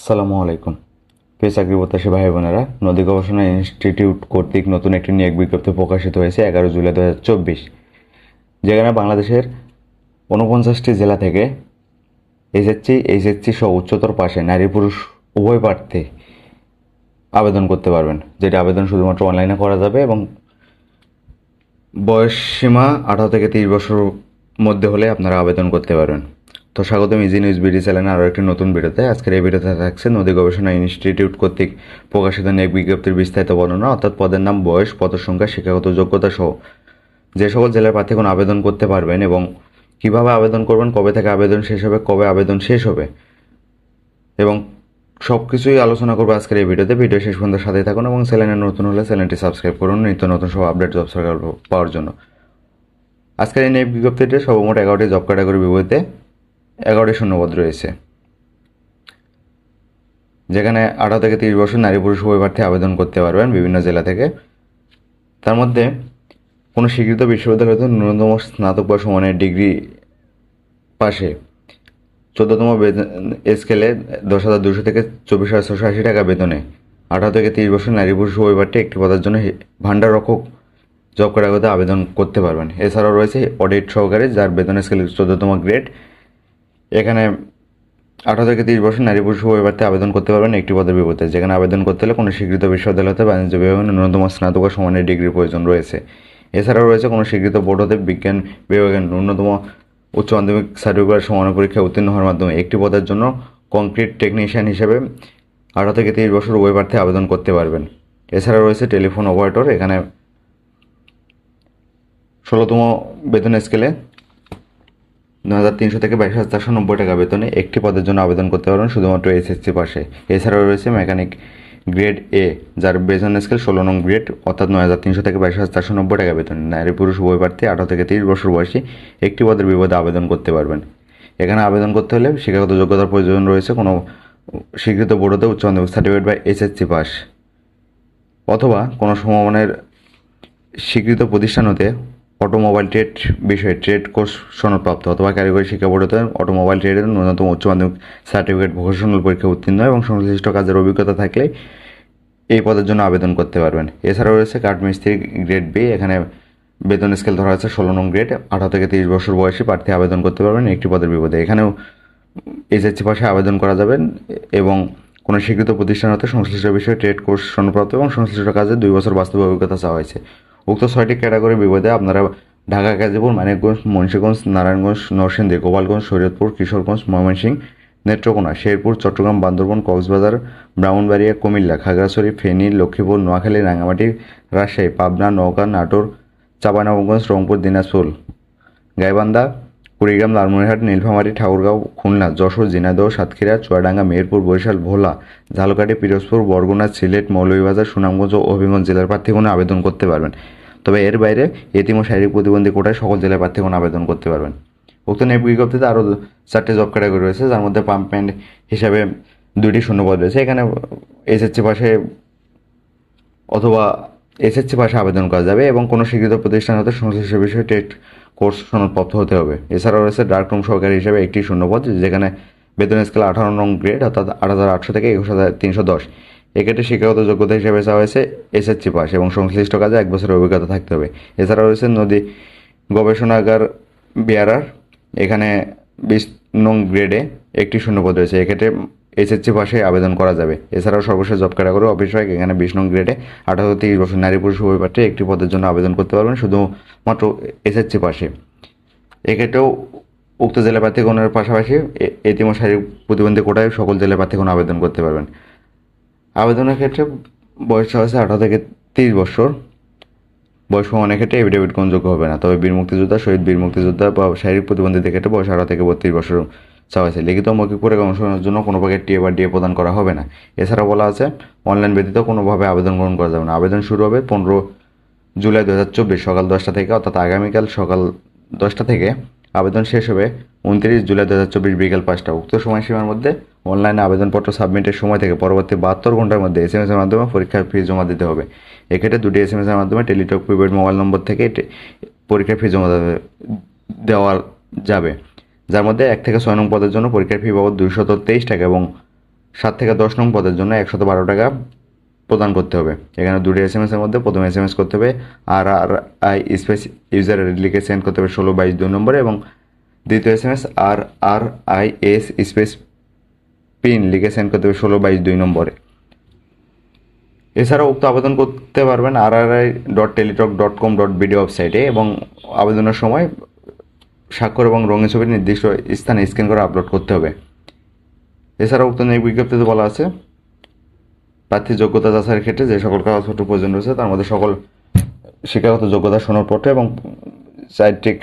আসসালামু আলাইকুম। প্রিয় চাকরি প্রত্যাশী ভাই বোনেরা, নদী গবেষণা ইনস্টিটিউট কর্তৃক নতুন একটি নিয়োগ বিজ্ঞপ্তি প্রকাশিত হয়েছে 11 জুলাই 2024, যেখানে বাংলাদেশের 49টি জেলা থেকে এইচএসসি সহ উচ্চতর পাশে নারী পুরুষ উভয় প্রার্থী আবেদন করতে পারবেন, যেটি আবেদন শুধুমাত্র অনলাইনে করা যাবে এবং বয়স সীমা 18 থেকে 30 বছর মধ্যে হলে আপনারা আবেদন করতে পারবেন। তো স্বাগতম ইজি নিউজ বিডি চ্যানেলে আরও একটি নতুন ভিডিওতে। আজকের এই ভিডিওতে থাকছে নদী গবেষণা ইনস্টিটিউট কর্তৃক প্রকাশিত নিয়োগ বিজ্ঞপ্তির বিস্তারিত বর্ণনা, অর্থাৎ পদের নাম, বয়স, পদের সংখ্যা, শিক্ষাগত যোগ্যতা সহ যে সকল জেলার প্রার্থীগণ আবেদন করতে পারবেন এবং কিভাবে আবেদন করবেন, কবে থেকে আবেদন শেষ হবে, কবে আবেদন শেষ হবে এবং সব কিছুই আলোচনা করবো আজকের এই ভিডিওতে। ভিডিও শেষ পর্যন্ত সাথে থাকুন এবং চ্যানেলে নতুন হলে চ্যানেলটি সাবস্ক্রাইব করুন নিত্য নতুন সব আপডেট জব সার্কেল পাওয়ার জন্য। আজকের এই নিয়োগ বিজ্ঞপ্তিতে সর্বমোট 11টি জব ক্যাটাগরির বিপরীতে 11টি শূন্যপদ রয়েছে, যেখানে 18 থেকে 30 বছর নারী পুরুষ উভয় প্রার্থী আবেদন করতে পারবেন বিভিন্ন জেলা থেকে। তার মধ্যে কোনো স্বীকৃত বিশ্ববিদ্যালয় হতে ন্যূনতম স্নাতক বা সমানের ডিগ্রি পাশে 14তম স্কেলে 10,200 থেকে 24,680 টাকা বেতনে 18 থেকে 30 বছর নারী পুরুষ উভয় প্রার্থী একটি পদের জন্য ভান্ডার রক্ষক জব ক্যাটাগরিতে আবেদন করতে পারবেন। এছাড়াও রয়েছে অডিট সহকারী, যার বেতন স্কেল 14তম গ্রেড। এখানে 18 থেকে 30 বছর নারী পুরুষ উভয় প্রার্থী আবেদন করতে পারবেন একটি পদের বিপরীতে, যেখানে আবেদন করতে হলে কোনো স্বীকৃত বিশ্ববিদ্যালয় হতে বাণিজ্য বিভাগে ন্যূনতম স্নাতক বা সমানের ডিগ্রির প্রয়োজন রয়েছে। এছাড়াও রয়েছে কোনো স্বীকৃত বোর্ড হতে বিজ্ঞান বিভাগের ন্যূনতম উচ্চ মাধ্যমিক সার্টিফিকেট সমানের পরীক্ষায় উত্তীর্ণ হওয়ার মাধ্যমে একটি পদের জন্য কংক্রিট টেকনিশিয়ান হিসেবে 18 থেকে 30 বছর উভয় প্রার্থী আবেদন করতে পারবেন। এছাড়া রয়েছে টেলিফোন অপারেটর, এখানে 16তম বেতন স্কেলে 9,300 থেকে 22,490 টাকা বেতনে একটি পদের জন্য আবেদন করতে পারবেন শুধুমাত্র এসএসসি পাশে। এছাড়াও রয়েছে মেকানিক গ্রেড এ, যার বেতন স্কেল 16 নং গ্রেড, অর্থাৎ 9,300 থেকে 22,490 টাকা বেতনে নারী পুরুষ উভয় প্রার্থী 18 থেকে 30 বছর বয়সী একটি পদের বিপদে আবেদন করতে পারবেন। এখানে আবেদন করতে হলে শিক্ষাগত যোগ্যতার প্রয়োজন রয়েছে কোনো স্বীকৃত বোর্ড হতে উচ্চ মাধ্যমিক সার্টিফিকেট বা এসএসসি পাস, অথবা কোনো সমমানের স্বীকৃত প্রতিষ্ঠান হতে অটোমোবাইল ট্রেড বিষয়ে ট্রেড কোর্স সনদপ্রাপ্ত, অথবা কারিগরি শিক্ষা বোর্ড হতে অটোমোবাইল ট্রেডের ন্যূনতম উচ্চ মাধ্যমিক সার্টিফিকেট ভোকেশনাল পরীক্ষা উত্তীর্ণ এবং সংশ্লিষ্ট কাজের অভিজ্ঞতা থাকলে এই পদের জন্য আবেদন করতে পারবেন। এছাড়াও রয়েছে কাঠমিস্ত্রি গ্রেড বি, এখানে বেতন স্কেল ধরা আছে 16 নং গ্রেড, 18 থেকে 30 বছর বয়সী প্রার্থী আবেদন করতে পারবেন একটি পদের বিপদে। এখানেও এসএসসি পাশে আবেদন করা যাবেন এবং কোনো স্বীকৃত প্রতিষ্ঠান হতে সংশ্লিষ্ট বিষয়ে ট্রেড কোর্স সনদপ্রাপ্ত এবং সংশ্লিষ্ট কাজে 2 বছর বাস্তব অভিজ্ঞতা চাওয়া হয়েছে। উক্ত 6টি ক্যাটাগরির বিপদে আপনারা ঢাকা, গাজীপুর, মানিকগঞ্জ, মুন্সিগঞ্জ, নারায়ণগঞ্জ, নরসিংদী, গোপালগঞ্জ, শরীয়তপুর, কিশোরগঞ্জ, ময়মনসিংহ, নেত্রকোনা, শেরপুর, চট্টগ্রাম, বান্দরবান, কক্সবাজার, ব্রাহ্মণবাড়িয়া, কুমিল্লা, খাগড়াছড়ি, ফেনী, লক্ষ্মীপুর, নোয়াখালী, রাঙ্গামাটি, রাজশাহী, পাবনা, নওগাঁ, নাটোর, চাঁপাইনবাবগঞ্জ, রংপুর, দিনাজপুর, গাইবান্ধা, কুড়িগ্রাম, লালমনিরহাট, নীলফামারী, ঠাকুরগাঁও, খুলনা, যশোর, ঝিনাইদহ, সাতক্ষীরা, চুয়াডাঙ্গা, মেহেরপুর, বরিশাল, ভোলা, ঝালকাঠি, পিরোজপুর, বরগুনা, সিলেট, মৌলভীবাজার, সুনামগঞ্জ ও হবিগঞ্জ জেলার প্রার্থীগণ আবেদন করতে পারবেন। তবে এর বাইরে এতিম ও শারীরিক প্রতিবন্ধী কোটায় সকল জেলার প্রার্থীগণ আবেদন করতে পারবেন। উক্ত নিয়োগ বিজ্ঞপ্তিতে আরও 4টি জব ক্যাটাগরি রয়েছে, যার মধ্যে পাম্পম্যান হিসাবে 2টি শূন্যপদ রয়েছে। এখানে এসএসসি পাশে অথবা এসএসসি পাশে আবেদন করা যাবে এবং কোনো স্বীকৃত প্রতিষ্ঠান হতে সংশ্লিষ্ট বিষয়ে ট্রেড কোর্স সনদপ্রাপ্ত হতে হবে। এছাড়াও রয়েছে ডার্করুম সহকারী হিসেবে একটি শূন্যপদ, যেখানে বেতন স্কেল 18 নং গ্রেড, অর্থাৎ 8,800 থেকে 21,310। এক্ষেত্রে শিক্ষাগত যোগ্যতা হিসেবে চাওয়া হয়েছে এসএসসি পাস এবং সংশ্লিষ্ট কাজে 1 বছরের অভিজ্ঞতা থাকতে হবে। এছাড়াও রয়েছে নদী গবেষণাগার বিয়ারার, এখানে 20 নং গ্রেডে একটি শূন্যপদ রয়েছে। এক্ষেত্রে এসএসসি পাশে আবেদন করা যাবে। এছাড়াও সর্বশেষ জব ক্যাটাগরি অফিস সহায়ক, এখানে 20 নং গ্রেডে 18 থেকে 30 বছর নারী পুরুষ উভয় প্রার্থী একটি পদের জন্য আবেদন করতে পারবেন শুধুমাত্র এসএসসি পাশে। এক্ষেত্রেও উক্ত জেলা প্রার্থীগণের পাশাপাশি এতিম ও শারীরিক প্রতিবন্ধী কোটায় সকল জেলা প্রার্থীগণ আবেদন করতে পারবেন। আবেদনের ক্ষেত্রে বয়স হচ্ছে 18 থেকে 30 বছর। বয়স প্রমাণের ক্ষেত্রে এফিডেভিট গ্রহণযোগ্য হবে না, তবে বীর মুক্তিযোদ্ধা, শহীদ বীর মুক্তিযোদ্ধা বা শারীরিক প্রতিবন্ধীদের ক্ষেত্রে বয়স 18 থেকে 32 বছর চাওয়া হয়েছে। লিখিত মৌখিক পরীক্ষা অংশগ্রহণের জন্য কোনো প্রকার টিএ বা ডিএ প্রদান করা হবে না। এছাড়া বলা আছে অনলাইন ব্যতীত কোনোভাবে আবেদন গ্রহণ করা যাবে না। আবেদন শুরু হবে 15 জুলাই 2024 সকাল 10টা থেকে, অর্থাৎ আগামীকাল সকাল 10টা থেকে। আবেদন শেষ হবে 29 জুলাই 2024 বিকেল 5টা। উক্ত সময়সীমার মধ্যে অনলাইনে আবেদনপত্র সাবমিটের সময় থেকে পরবর্তী 72 ঘন্টার মধ্যে এসএমএসের মাধ্যমে পরীক্ষার ফি জমা দিতে হবে। এক্ষেত্রে 2টি এসএমএসের মাধ্যমে টেলিটক প্রিপেড মোবাইল নম্বর থেকে পরীক্ষার ফি জমা দেওয়া যাবে, যার মধ্যে 1 থেকে 6 নং পদের জন্য পরীক্ষার ফি বাবদ 223 টাকা এবং 7 থেকে 10 নং পদের জন্য 112 টাকা প্রদান করতে হবে। এখানে দুটি SMS এর মধ্যে প্রথম SMS করতে হবে RRI স্পেস ইউজার লিখে সেন্ড করতে হবে 1622 2 নম্বরে, এবং দ্বিতীয় SMS RRIS স্পেস পিন লিখে সেন্ড করতে হবে 1622 2 নম্বরে। এছাড়াও উক্ত আবেদন করতে পারবেন rri.teletalk.com.bd ওয়েবসাইটে, এবং আবেদনের সময় স্বাক্ষর এবং রঙিন ছবি নির্দিষ্ট স্থানে স্ক্যান করে আপলোড করতে হবে। এছাড়াও উক্ত নিয়োগ বিজ্ঞপ্তিতে বলা আছে প্রার্থীর যোগ্যতা যাচাইয়ের ক্ষেত্রে যে সকল কাগজপত্র প্রয়োজন রয়েছে তার মধ্যে সকল শিক্ষাগত যোগ্যতা সনদপত্র এবং চারিত্রিক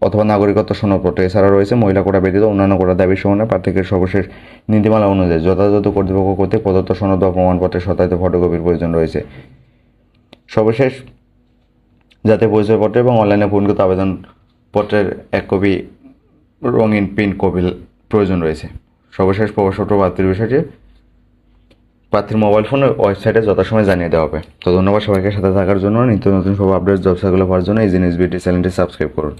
অথবা নাগরিকত্ব সনদপত্র। এছাড়া রয়েছে মহিলা কোটা ব্যতীত অন্যান্য কোটা দাবি সমানে প্রার্থীকে সর্বশেষ নীতিমালা অনুযায়ী যথাযথ কর্তৃপক্ষ কর্তৃক প্রদত্ত সনদ বা প্রমাণপত্রের সত্যায়িত ফটোকপির প্রয়োজন রয়েছে। সর্বশেষ জাতীয় পরিচয়পত্র এবং অনলাইনে পূর্ণগত আবেদনপত্রের এক কপি রঙিন প্রিন্ট কপি প্রয়োজন রয়েছে। সর্বশেষ প্রবেশপত্র প্রার্থীর বিষয়টি প্রার্থীর মোবাইল ফোন ওয়েবসাইটে যথাসময়ে জানিয়ে দেওয়া হবে। তো ধন্যবাদ সবাইকে সাথে থাকার জন্য। নিত্য নতুন সব আপডেট জবসাইটগুলো পাওয়ার জন্য এই জিনিস বিডি চ্যানেলটি সাবস্ক্রাইব করুন।